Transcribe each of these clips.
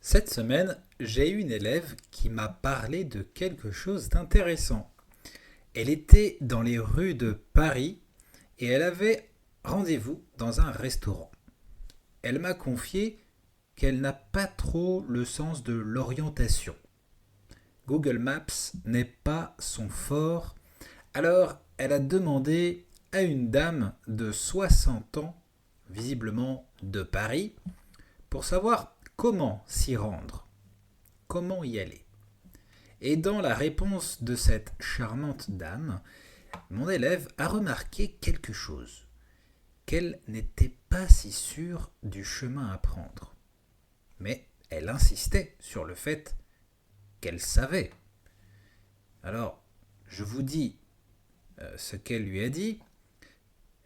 Cette semaine, j'ai eu une élève qui m'a parlé de quelque chose d'intéressant. Elle était dans les rues de Paris et elle avait rendez-vous dans un restaurant. Elle m'a confié qu'elle n'a pas trop le sens de l'orientation. Google Maps n'est pas son fort, alors elle a demandé à une dame de 60 ans, visiblement de Paris, pour savoir comment s'y rendre, comment y aller. Et dans la réponse de cette charmante dame, mon élève a remarqué quelque chose, qu'elle n'était pas si sûre du chemin à prendre. Mais elle insistait sur le fait qu'elle savait. Alors, je vous dis ce qu'elle lui a dit.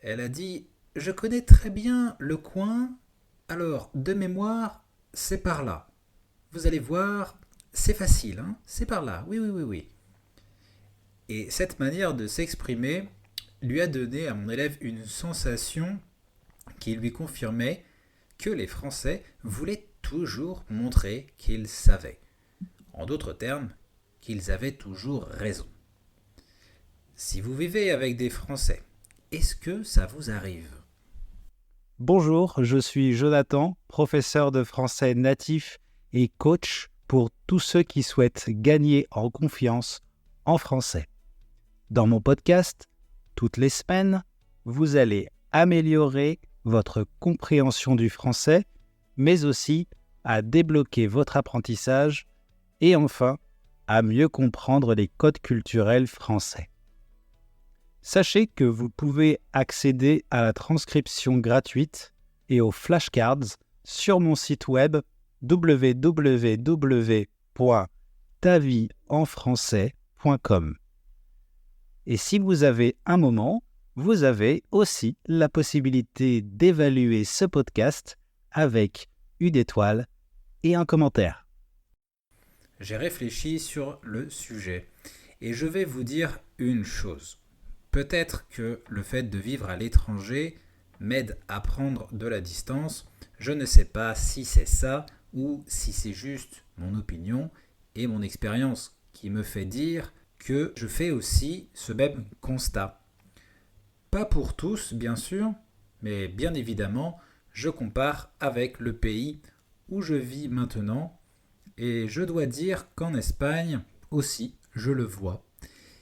Elle a dit: je connais très bien le coin, alors de mémoire, c'est par là. Vous allez voir, c'est facile, hein, c'est par là, oui, oui, oui, oui. Et cette manière de s'exprimer lui a donné à mon élève une sensation qui lui confirmait que les Français voulaient toujours montrer qu'ils savaient. En d'autres termes, qu'ils avaient toujours raison. Si vous vivez avec des Français, est-ce que ça vous arrive? Bonjour, je suis Jonathan, professeur de français natif et coach pour tous ceux qui souhaitent gagner en confiance en français. Dans mon podcast, toutes les semaines, vous allez améliorer votre compréhension du français, mais aussi à débloquer votre apprentissage et enfin à mieux comprendre les codes culturels français. Sachez que vous pouvez accéder à la transcription gratuite et aux flashcards sur mon site web www.tavieenfrançais.com. Et si vous avez un moment, vous avez aussi la possibilité d'évaluer ce podcast avec une étoile et un commentaire. J'ai réfléchi sur le sujet et je vais vous dire une chose. Peut-être que le fait de vivre à l'étranger m'aide à prendre de la distance. Je ne sais pas si c'est ça ou si c'est juste mon opinion et mon expérience qui me fait dire que je fais aussi ce même constat. Pas pour tous, bien sûr, mais bien évidemment, je compare avec le pays où je vis maintenant et je dois dire qu'en Espagne aussi, je le vois.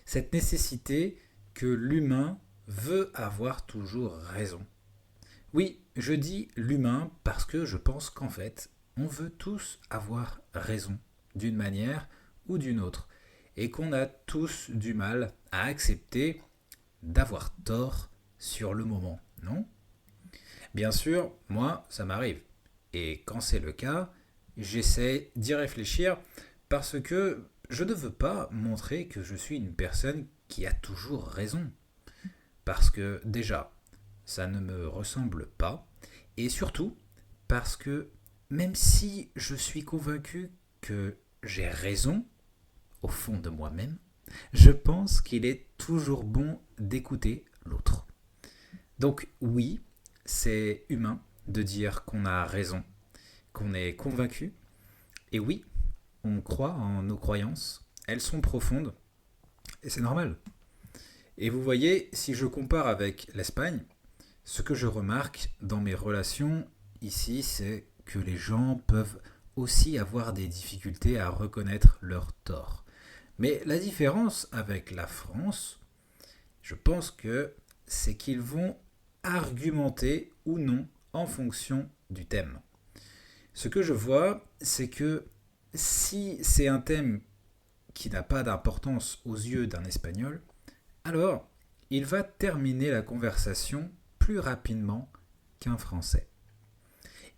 Cette nécessité que l'humain veut avoir toujours raison. Oui, je dis l'humain parce que je pense qu'en fait, on veut tous avoir raison, d'une manière ou d'une autre, et qu'on a tous du mal à accepter d'avoir tort sur le moment, non? Bien sûr, moi, ça m'arrive. Et quand c'est le cas, j'essaie d'y réfléchir parce que je ne veux pas montrer que je suis une personne qui a toujours raison. Parce que déjà, ça ne me ressemble pas. Et surtout, parce que même si je suis convaincu que j'ai raison, au fond de moi-même, je pense qu'il est toujours bon d'écouter l'autre. Donc oui, c'est humain de dire qu'on a raison, qu'on est convaincu. Et oui, on croit en nos croyances. Elles sont profondes. Et c'est normal. Et vous voyez, si je compare avec l'Espagne, ce que je remarque dans mes relations ici, c'est que les gens peuvent aussi avoir des difficultés à reconnaître leurs torts. Mais la différence avec la France, je pense que c'est qu'ils vont argumenter ou non en fonction du thème. Ce que je vois, c'est que si c'est un thème qui n'a pas d'importance aux yeux d'un Espagnol, alors il va terminer la conversation plus rapidement qu'un Français.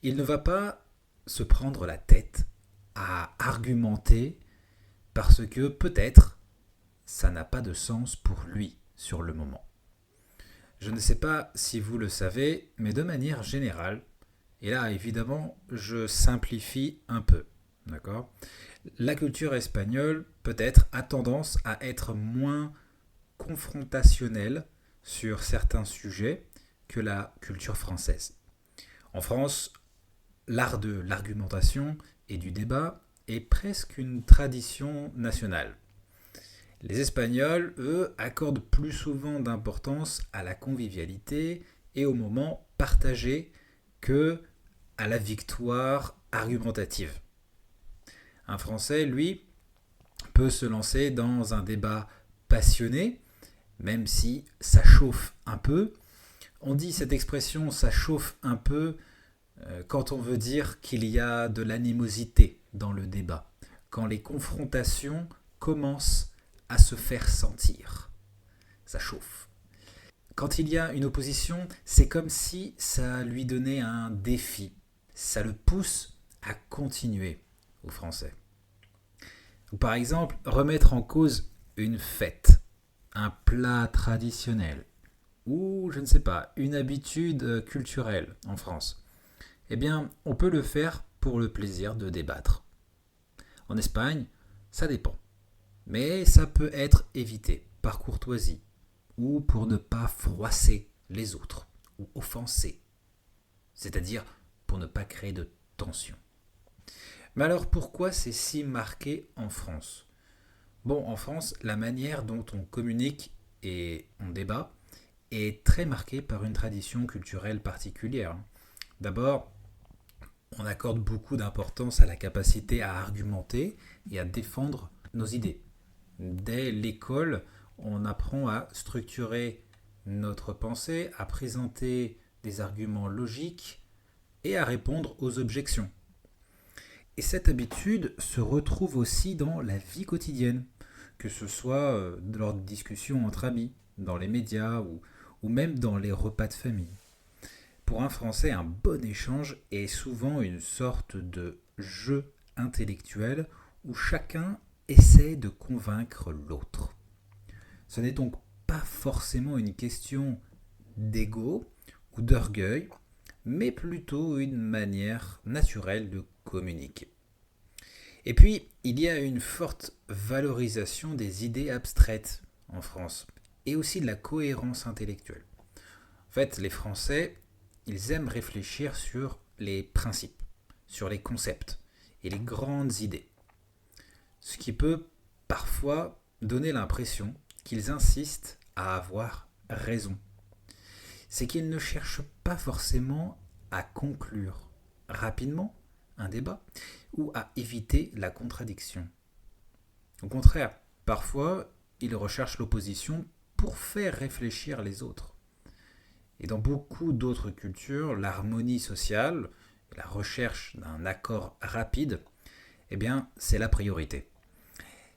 Il ne va pas se prendre la tête à argumenter parce que peut-être ça n'a pas de sens pour lui sur le moment. Je ne sais pas si vous le savez, mais de manière générale, et là évidemment je simplifie un peu, d'accord? La culture espagnole peut-être a tendance à être moins confrontationnelle sur certains sujets que la culture française. En France, l'art de l'argumentation et du débat est presque une tradition nationale. Les Espagnols, eux, accordent plus souvent d'importance à la convivialité et au moment partagé que à la victoire argumentative. Un Français, lui, peut se lancer dans un débat passionné, même si ça chauffe un peu. On dit cette expression ça chauffe un peu quand on veut dire qu'il y a de l'animosité dans le débat, quand les confrontations commencent à se faire sentir. Ça chauffe. Quand il y a une opposition, c'est comme si ça lui donnait un défi. Ça le pousse à continuer aux Français. Ou par exemple, remettre en cause une fête, un plat traditionnel, ou je ne sais pas, une habitude culturelle en France. Eh bien, on peut le faire pour le plaisir de débattre. En Espagne, ça dépend. Mais ça peut être évité par courtoisie ou pour ne pas froisser les autres ou offenser. C'est-à-dire pour ne pas créer de tension. Mais alors pourquoi c'est si marqué en France ? Bon, en France, la manière dont on communique et on débat est très marquée par une tradition culturelle particulière. D'abord, on accorde beaucoup d'importance à la capacité à argumenter et à défendre nos idées. Dès l'école, on apprend à structurer notre pensée, à présenter des arguments logiques et à répondre aux objections. Et cette habitude se retrouve aussi dans la vie quotidienne, que ce soit lors de discussions entre amis, dans les médias ou même dans les repas de famille. Pour un Français, un bon échange est souvent une sorte de jeu intellectuel où chacun essaie de convaincre l'autre. Ce n'est donc pas forcément une question d'ego ou d'orgueil, mais plutôt une manière naturelle de communiquer. Et puis, il y a une forte valorisation des idées abstraites en France, et aussi de la cohérence intellectuelle. En fait, les Français, ils aiment réfléchir sur les principes, sur les concepts et les grandes idées. Ce qui peut parfois donner l'impression qu'ils insistent à avoir raison. C'est qu'ils ne cherchent pas forcément à conclure rapidement un débat ou à éviter la contradiction. Au contraire, parfois, ils recherchent l'opposition pour faire réfléchir les autres. Et dans beaucoup d'autres cultures, l'harmonie sociale, la recherche d'un accord rapide, eh bien, c'est la priorité.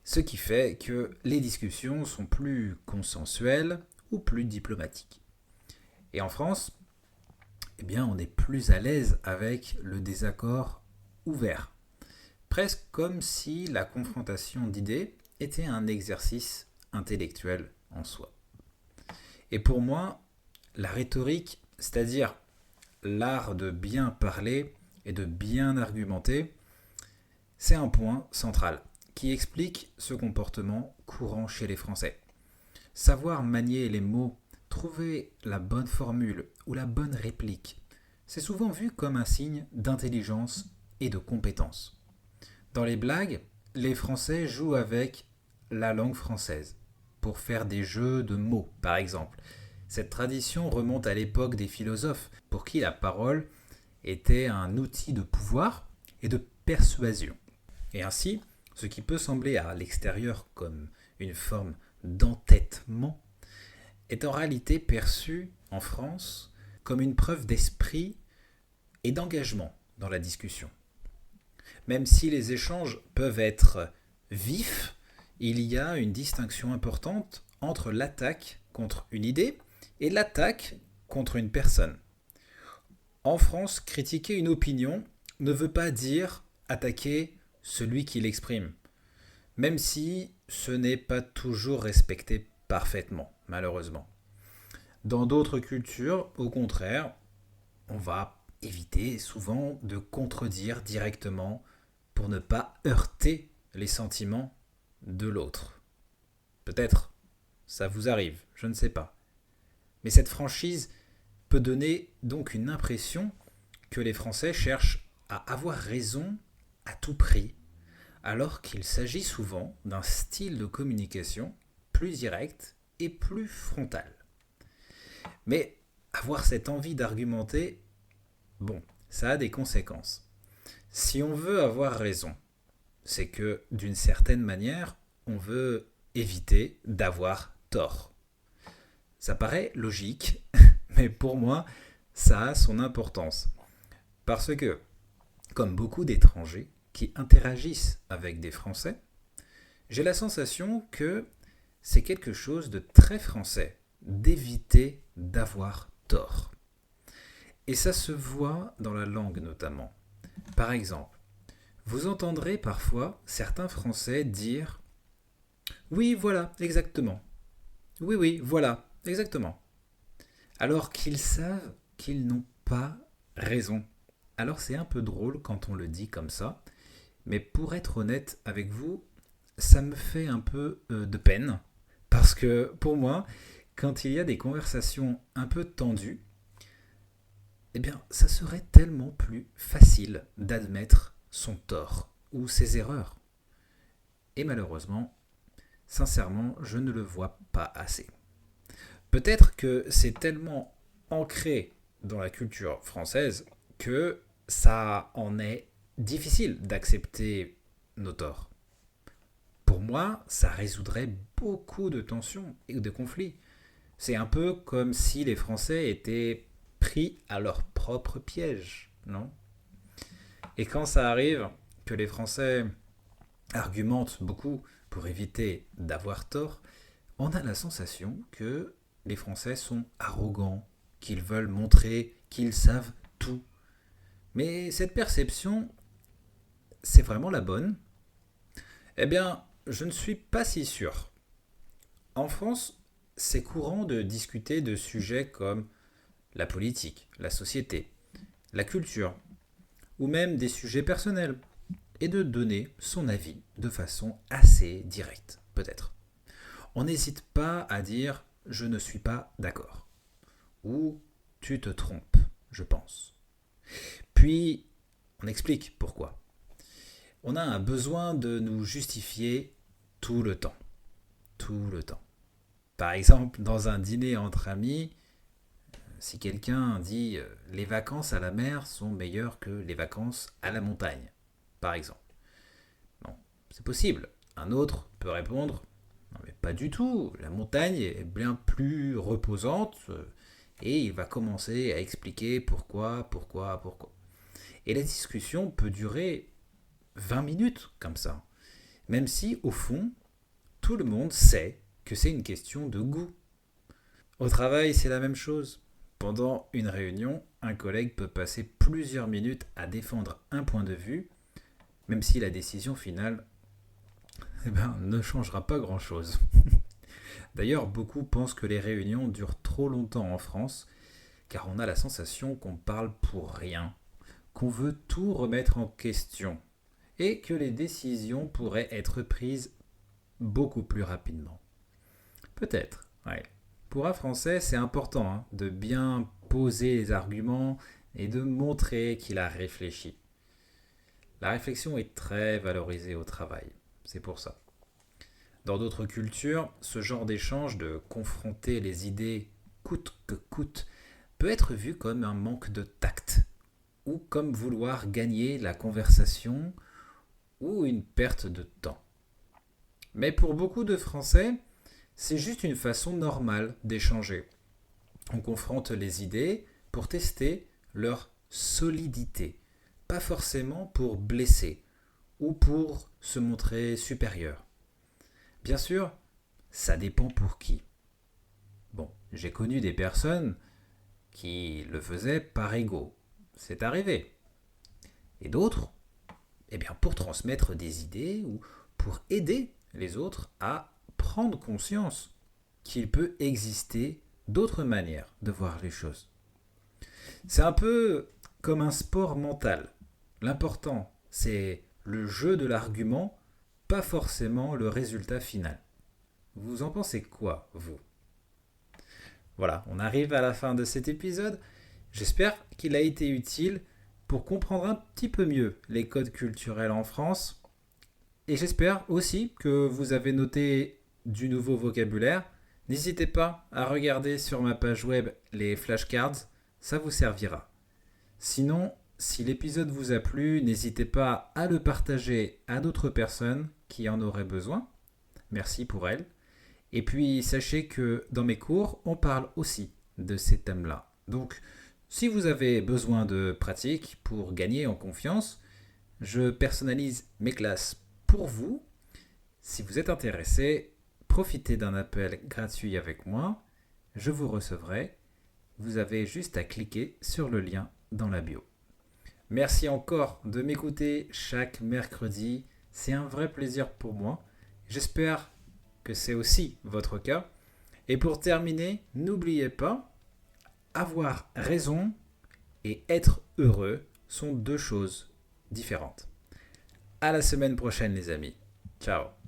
Ce qui fait que les discussions sont plus consensuelles ou plus diplomatiques. Et en France, eh bien, on est plus à l'aise avec le désaccord ouvert. Presque comme si la confrontation d'idées était un exercice intellectuel en soi. Et pour moi, la rhétorique, c'est-à-dire l'art de bien parler et de bien argumenter, c'est un point central qui explique ce comportement courant chez les Français. Savoir manier les mots, trouver la bonne formule ou la bonne réplique, c'est souvent vu comme un signe d'intelligence et de compétence. Dans les blagues, les Français jouent avec la langue française pour faire des jeux de mots, par exemple. Cette tradition remonte à l'époque des philosophes, pour qui la parole était un outil de pouvoir et de persuasion. Et ainsi, ce qui peut sembler à l'extérieur comme une forme d'entêtement est en réalité perçu en France comme une preuve d'esprit et d'engagement dans la discussion. Même si les échanges peuvent être vifs, il y a une distinction importante entre l'attaque contre une idée et l'attaque contre une personne. En France, critiquer une opinion ne veut pas dire attaquer celui qui l'exprime, même si ce n'est pas toujours respecté parfaitement, malheureusement. Dans d'autres cultures, au contraire, on va éviter souvent de contredire directement pour ne pas heurter les sentiments de l'autre. Peut-être, ça vous arrive, je ne sais pas. Mais cette franchise peut donner donc une impression que les Français cherchent à avoir raison à tout prix, alors qu'il s'agit souvent d'un style de communication plus direct et plus frontal. Mais avoir cette envie d'argumenter, bon, ça a des conséquences. Si on veut avoir raison, c'est que d'une certaine manière, on veut éviter d'avoir tort. Ça paraît logique, mais pour moi, ça a son importance. Parce que, comme beaucoup d'étrangers qui interagissent avec des Français, j'ai la sensation que c'est quelque chose de très français d'éviter d'avoir tort. Et ça se voit dans la langue notamment. Par exemple, vous entendrez parfois certains Français dire oui, voilà, exactement. Oui, oui, voilà, exactement. Alors qu'ils savent qu'ils n'ont pas raison. Alors c'est un peu drôle quand on le dit comme ça, mais pour être honnête avec vous, ça me fait un peu de peine, parce que pour moi, quand il y a des conversations un peu tendues, eh bien, ça serait tellement plus facile d'admettre son tort ou ses erreurs. Et malheureusement, sincèrement, je ne le vois pas assez. Peut-être que c'est tellement ancré dans la culture française que ça en est difficile d'accepter nos torts. Pour moi, ça résoudrait beaucoup de tensions et de conflits. C'est un peu comme si les Français étaient pris à leur propre piège, non? Et quand ça arrive que les Français argumentent beaucoup pour éviter d'avoir tort, on a la sensation que les Français sont arrogants, qu'ils veulent montrer qu'ils savent tout. Mais cette perception, c'est vraiment la bonne? Eh bien, je ne suis pas si sûr. En France, c'est courant de discuter de sujets comme la politique, la société, la culture, ou même des sujets personnels, et de donner son avis de façon assez directe, peut-être. On n'hésite pas à dire je ne suis pas d'accord, ou tu te trompes, je pense. Puis, on explique pourquoi. On a un besoin de nous justifier tout le temps. Tout le temps. Par exemple, dans un dîner entre amis, si quelqu'un dit les vacances à la mer sont meilleures que les vacances à la montagne, par exemple. Non, c'est possible. Un autre peut répondre non mais pas du tout, la montagne est bien plus reposante et il va commencer à expliquer pourquoi. Et la discussion peut durer 20 minutes comme ça. Même si, au fond, tout le monde sait que c'est une question de goût. Au travail, c'est la même chose. Pendant une réunion, un collègue peut passer plusieurs minutes à défendre un point de vue, même si la décision finale ne changera pas grand-chose. D'ailleurs, beaucoup pensent que les réunions durent trop longtemps en France, car on a la sensation qu'on parle pour rien, qu'on veut tout remettre en question, et que les décisions pourraient être prises beaucoup plus rapidement. Peut-être, ouais. Pour un Français, c'est important de bien poser les arguments et de montrer qu'il a réfléchi. La réflexion est très valorisée au travail, c'est pour ça. Dans d'autres cultures, ce genre d'échange de confronter les idées coûte que coûte peut être vu comme un manque de tact ou comme vouloir gagner la conversation ou une perte de temps. Mais pour beaucoup de Français, c'est juste une façon normale d'échanger. On confronte les idées pour tester leur solidité, pas forcément pour blesser ou pour se montrer supérieur. Bien sûr, ça dépend pour qui. Bon, j'ai connu des personnes qui le faisaient par ego. C'est arrivé. Et d'autres, pour transmettre des idées ou pour aider les autres à prendre conscience qu'il peut exister d'autres manières de voir les choses. C'est un peu comme un sport mental. L'important, c'est le jeu de l'argument, pas forcément le résultat final. Vous en pensez quoi, vous? Voilà, on arrive à la fin de cet épisode. J'espère qu'il a été utile. pour comprendre un petit peu mieux les codes culturels en France. Et j'espère aussi que vous avez noté du nouveau vocabulaire. N'hésitez pas à regarder sur ma page web les flashcards, ça vous servira. Sinon, si l'épisode vous a plu, n'hésitez pas à le partager à d'autres personnes qui en auraient besoin. Merci pour elles. Et puis, sachez que dans mes cours, on parle aussi de ces thèmes-là. Donc, si vous avez besoin de pratique pour gagner en confiance, je personnalise mes classes pour vous. Si vous êtes intéressé, profitez d'un appel gratuit avec moi. Je vous recevrai. Vous avez juste à cliquer sur le lien dans la bio. Merci encore de m'écouter chaque mercredi. C'est un vrai plaisir pour moi. J'espère que c'est aussi votre cas. Et pour terminer, n'oubliez pas, avoir raison et être heureux sont deux choses différentes. À la semaine prochaine les amis. Ciao.